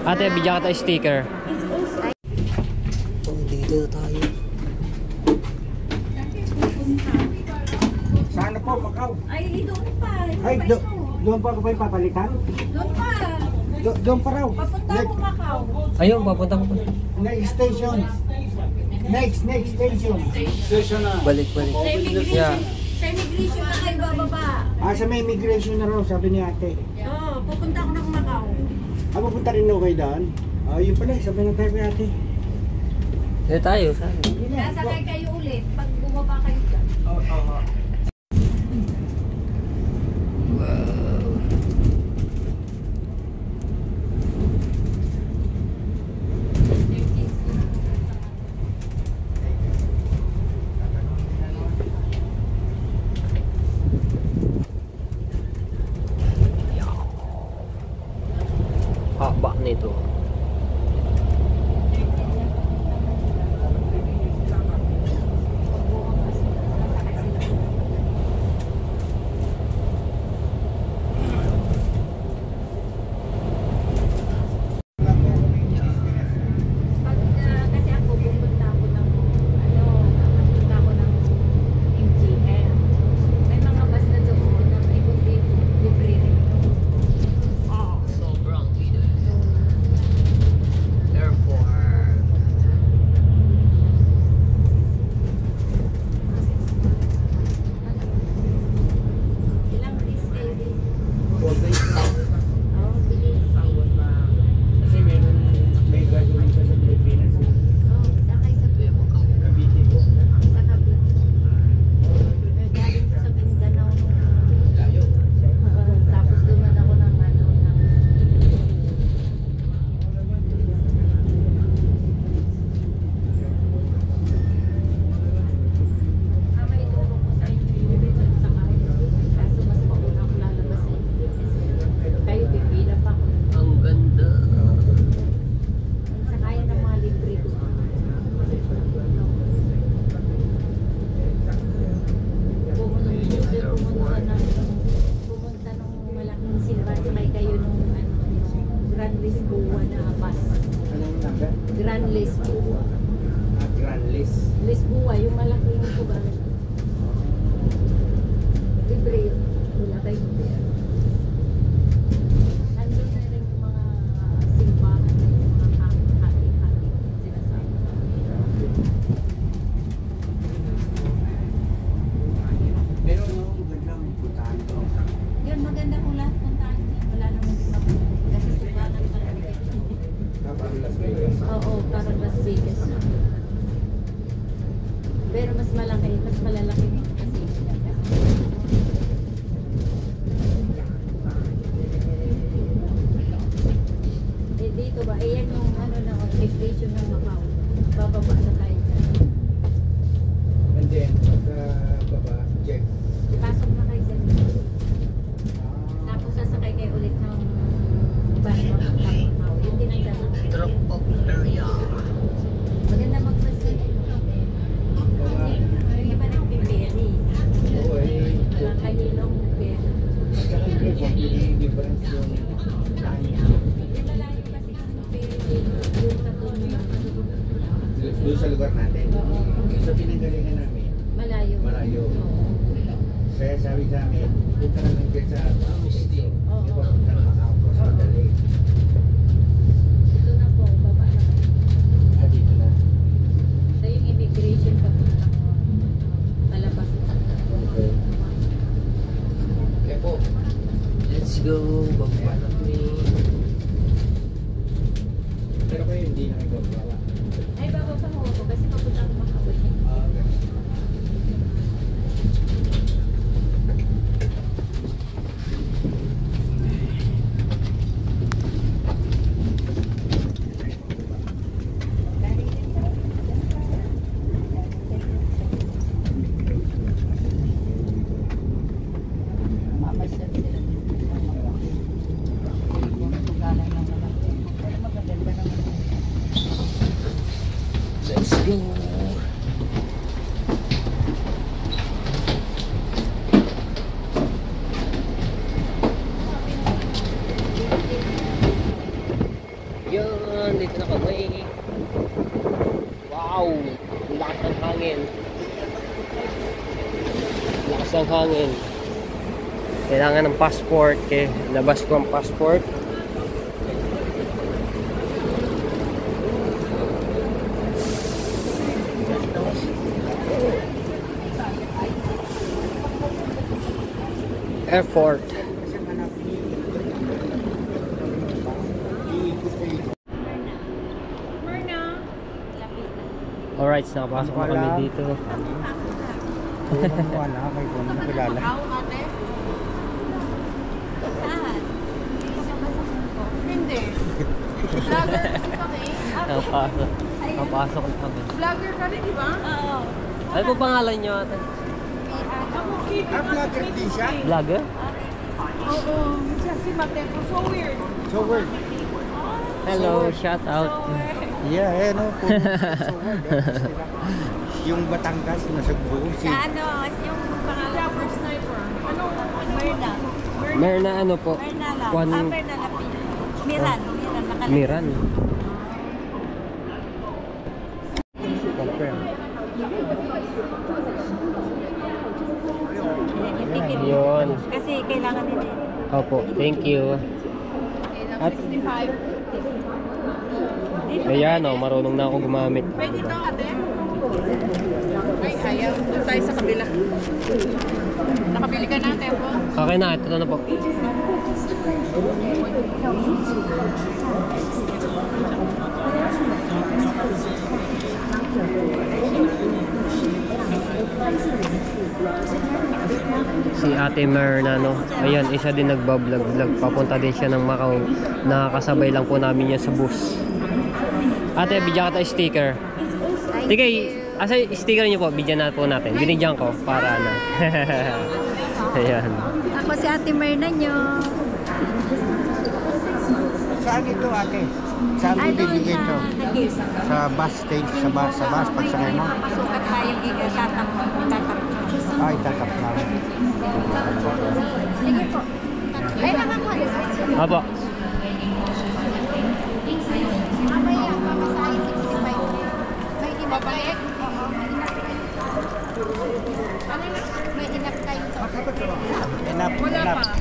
Ate, bigyan kita sticker. Oh, dito na tayo. Saan po, Macau? Ay, doon pa. Ay, doon pa ako pa yung papalitan? Doon pa. Doon pa raw. Papunta ko Macau. Ayun, papunta ko pa. Next station. Next station. Station na. Balik. Sa immigration. Yeah. Sa immigration na kayo bababa. Sa may immigration na raw, sabi ni ate. Oo, pupunta ako ng Macau. Pupunta rin daw kayo daan? Yun pala, sabi na tayo kay ate. Dito tayo, saan? Sasakay kayo ulit pag bumaba kayo dyan. Oo. Haba nito. Kasi ako pupunta ako ng pupunta ako ng MGM. May mga bus na doon na ikot dito, libre rin. Sobrang init. Therefore, Ilang days kayo din? 4 days na. Oo, bilis. Kasi may gagawin siya sa Pilipinas. Oo, sakay sa Cavite po. sa Cavite. Galing ko sa Mindanao. Tapos duman ako ng may turo ko sa inyo yung sakay. Kaso mas pauna ako lalabas sa inyo. Kayo pipila pa ako. ang ganda. Sakayan ng mga libre ko. Pumunta ng malaking silver. Sakay kayo nung Grand Lisboa na bus. Anong number? Grand Lisboa. Grand List. Lisboa, yung malaking lugar. Libre yun. Wala kayong pera. Nandun na rin yung mga simbahan, yung mga hati-hati sinasabi. Pero magandang puntahan to. Yun, maganda kung lahat puntahan niya. Wala naman din ako. Kasi subakan pa rin. Parang Las Vegas. Oo, parang Las Vegas. Pero mas malaki, mas malalaki kasi dito ba? Ayan yung ng observation ng Macau. Bababa na tayo dyan. And then, baba, check. Pasok na kayo dyan. Tapos sasakay kayo ulit ng bus ng Macau. Yun din ang dalawa. Drop off area. Maganda magpasin. Hindi ba nagpipili? Oo, Kahilong pera. Tsaka yung difference yung Hindi malayo kasi yung pera. Yung katulong. doon sa lugar natin. Sa pinanggalingan namin, Malayo. malayo. Kaya sabi sa amin, punta na lang kayo sa Agustin. Oo. Di ba? Punta na Macau, mas madali. Ito na po, baba na kayo. Dito na. Ito yung immigration pa po. Palabas. Okay. Okay po. Let's go. Baba na kami. Pero kayo hindi na kayo gawa. Ay, baba pa mo ako kasi papunta ako makawin. Let's go. Yun, dito na kami. Wow! Lakas ng hangin. Lakas ng hangin. Kailangan ng passport. Kaya labas ko ang passport. Airport. Alright, so nakapasok na kami dito. Wala, may kung nakilala. Saan? Hindi. Vlogger kasi kami. Nakapasok na kami. Vlogger ka rin, di ba? Oo. Ano po pangalan nyo ate? Vlogger din siya? Vlogger? Oo. Siya si Mateo. So weird. So weird. Hello, shout out. Yeah, no. So weird. Yung Batangas na sa buong Sa ano, yung pangalan Rapper sniper. Ano? Merna. Merna ano po? Merna lang. Kwan... Merna Lapid. Miran. Nakalagay. Miran. Confirm. Ticket. Yun. Kasi kailangan nila. Opo, thank you. At 65. ayan o, marunong na ako gumamit. Pwede ito, ate? Ay, ayaw. Doon tayo sa kabila. Nakabili ka na, Tempo? Okay na, ito na po. Si Ate Merna, no? Ayan, isa din nagbablog. Papunta din siya ng Macau. Nakakasabay lang po namin yan sa bus. Ate, bigyan ka tayo sticker. Tigay, asa sticker niyo po, bigyan na po natin. Binigyan ko para na. Ayan. Ako si Ate Merna nyo. Saan ito ate? Saan mo bibigyan ito? Sa bus stage, sa bus, pagsakay mo? Pasukat tayong itatap mo. Ay, tatap na. Sige po. Ay, nakakuha. Apo. Mamaya, mamasahin 65. May inap kayo? Oo, may inap kayo. May inap kayo sa Enough, Wala enough. pa.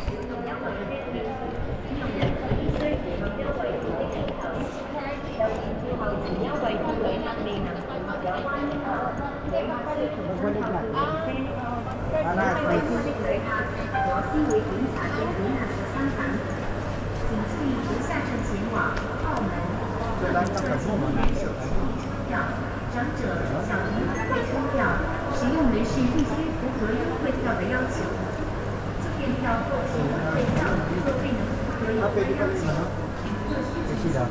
Pwede pa rin, ano? Sila.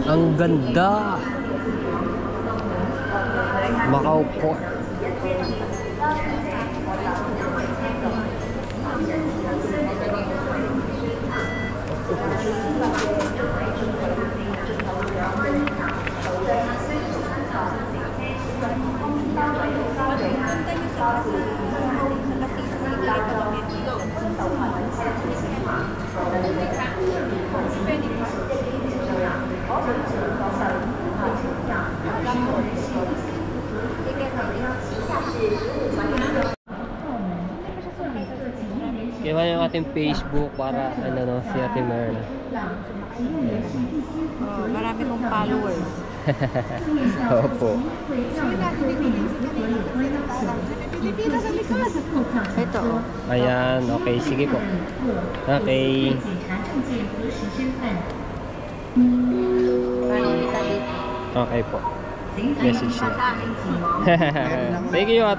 Ang ganda. Macau Port. Kaya yung ating Facebook para ano no, si Ate Merna. Oh, marami kong followers. Opo. Ito, oh. Ayan, okay, sige po. Okay. Okay po. Message na. Thank you at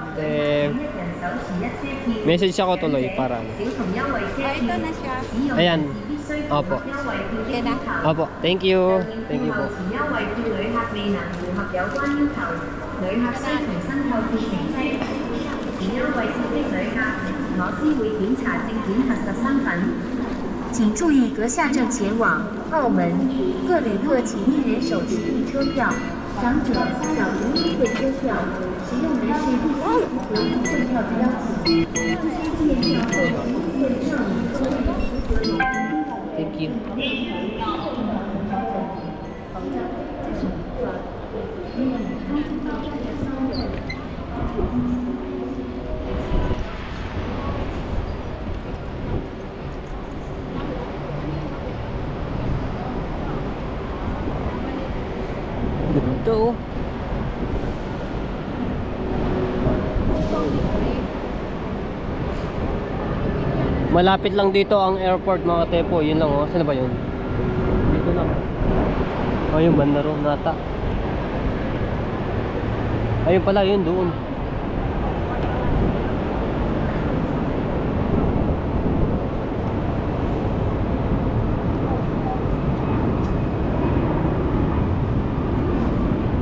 message ako tuloy para ano. Ito na siya. Ayan. Opo. Okay na. Opo. Thank you. Thank you po.请注意，阁下正前往澳门，各旅客请一人手持一车票，长者小乘一会车票。Thank you. Ganda oh. Malapit lang dito ang airport mga tepo. Yun lang oh. Saan ba yun? Dito lang. Oh, yung banda ron nata. Ayun pala, yun doon.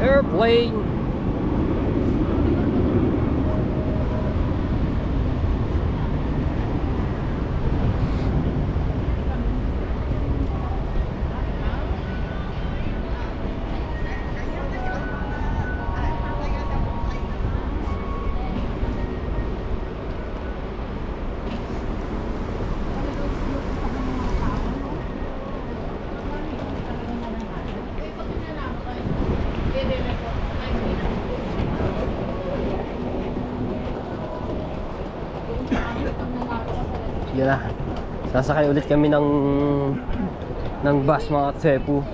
Airplane. Sige na. Sasakay ulit kami ng bus mga Tsepu.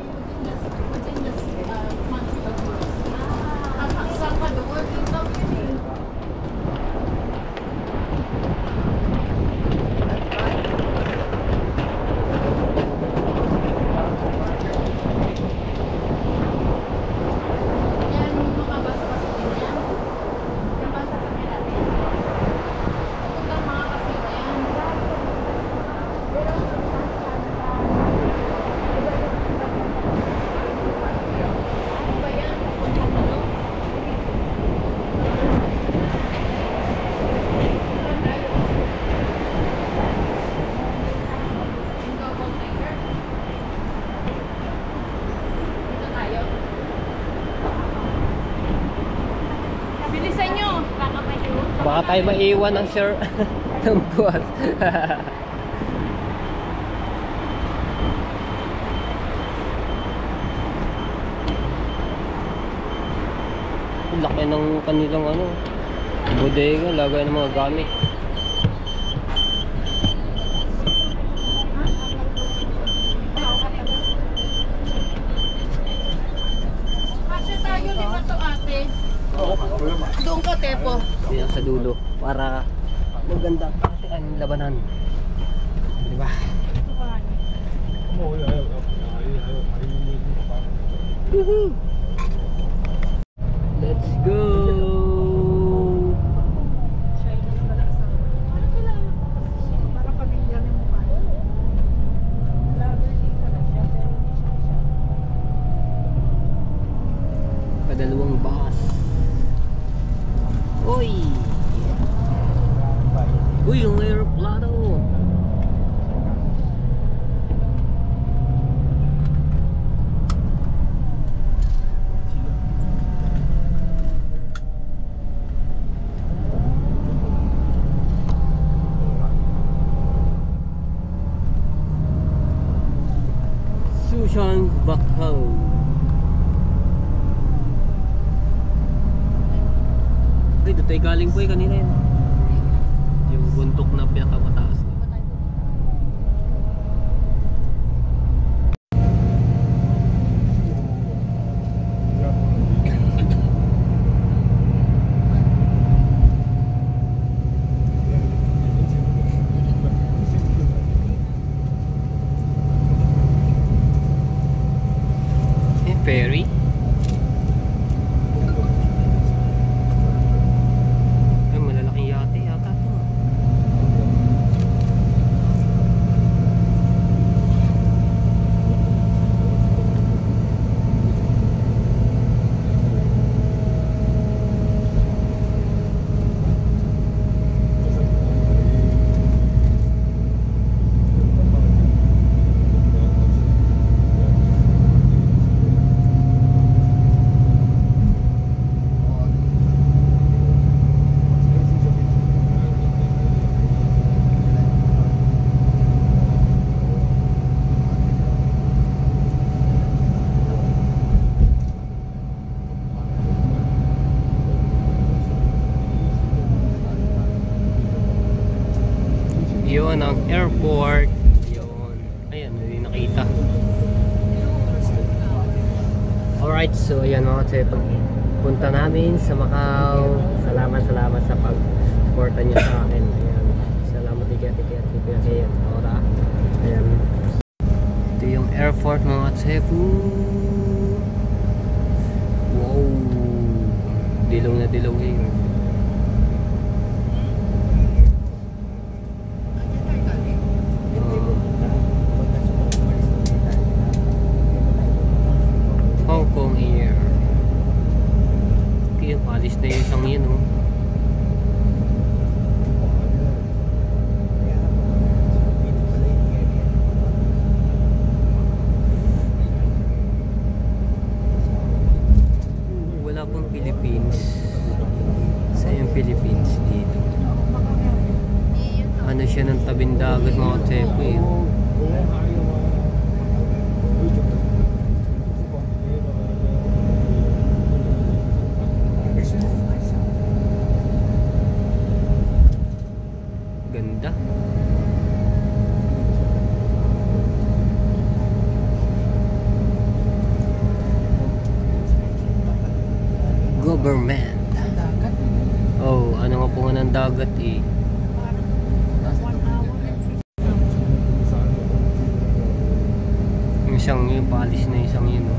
Bilisan nyo. Baka tayo maiwan ng sir ng bus. Laki ng kanilang ano, bodega, lagay ng mga gamit. Kasi tayo lima to ate. Doon ka, Tepo. Yan sa dulo para maganda ang labanan. Diba? Woohoo! Let's go! Para pamilya ng mukha. Kadalawang bus. Uy! Uy, yung aeroplano! Sushan Bakou. Ay, doon tayo galing po kanina yun. Yung buntok na pinakamataas. Ferry. Ay, malalaking yate yata to. Yun ang airport. Yun. Ayan, hindi nakita. Alright, so ayan mga kasi pagpunta namin sa Macau. Salamat sa pag-suporta niyo sa akin. Ayan. Salamat tiket. Ayan. Ito yung airport mga Cebu. Wow. Dilaw na dilaw ngayon. Hong Kong Air. Kaya palis na yung isang yun, oh. Wala pong Philippines. Sa yung Philippines dito. Ano siya ng tabing dagat mga Cebu, eh. Ganda. Government. Oh, ano nga po nga ng dagat eh. Yung isang yun, palis na isang yun. Oh.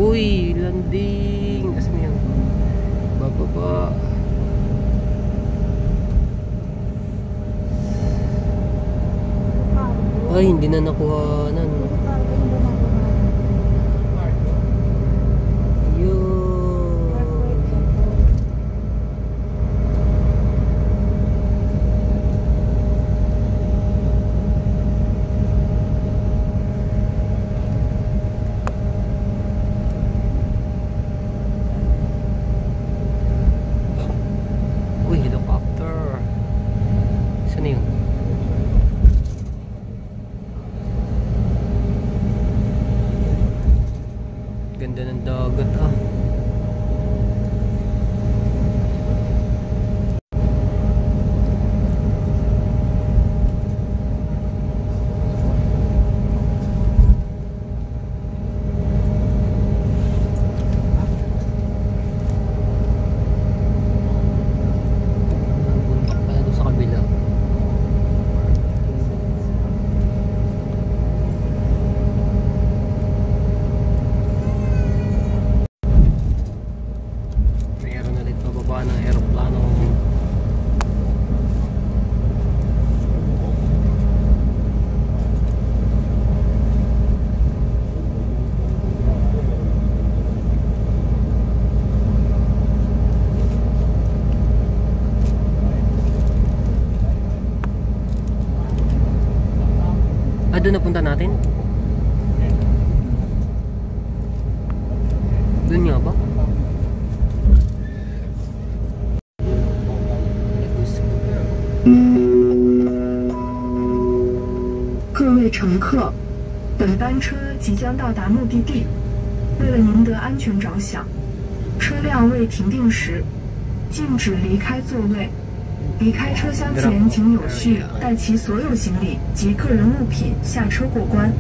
Uy, landing. Asan yan? Bababa. Ay, hindi na nakuhanan. Uy, helicopter. Saan yun? Ganda ng dagat, ah. Ng aeroplano. Doon napunta natin? Doon nga ba? 各位乘客，本班车即将到达目的地。为了您的安全着想，车辆未停定时，禁止离开座位。离开车厢前，请有序带齐所有行李及个人物品下车过关。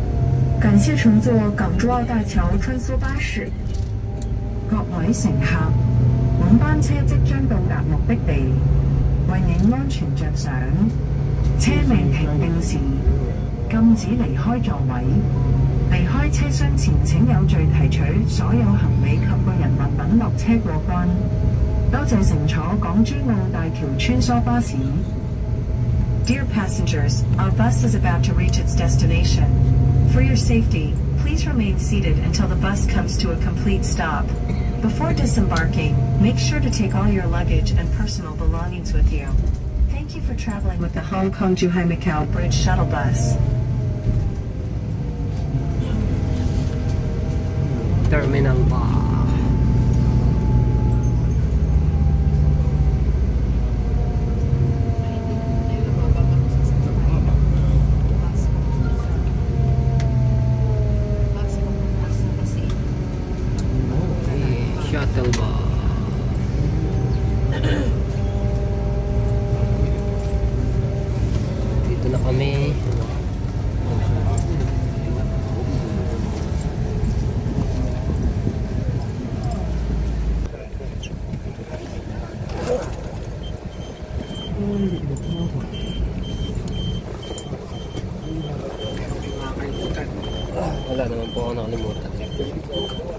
感謝乘坐港珠澳大橋穿梭巴士。各位乘客，本班車即將到達目的地，為您安全着想，車未停定時，禁止離開座位。離開車廂前，請有序提取所有行李及個人物品落車過關。多謝乘坐港珠澳大橋穿梭巴士。Dear passengers, our bus is about to reach its destination. For your safety, please remain seated until the bus comes to a complete stop. Before disembarking, make sure to take all your luggage and personal belongings with you. Thank you for traveling with the Hong Kong-Zhuhai-Macau Bridge Shuttle Bus. terminal pa. Shuttle ba? Dito na kami. Wala naman po ako nakalimutan.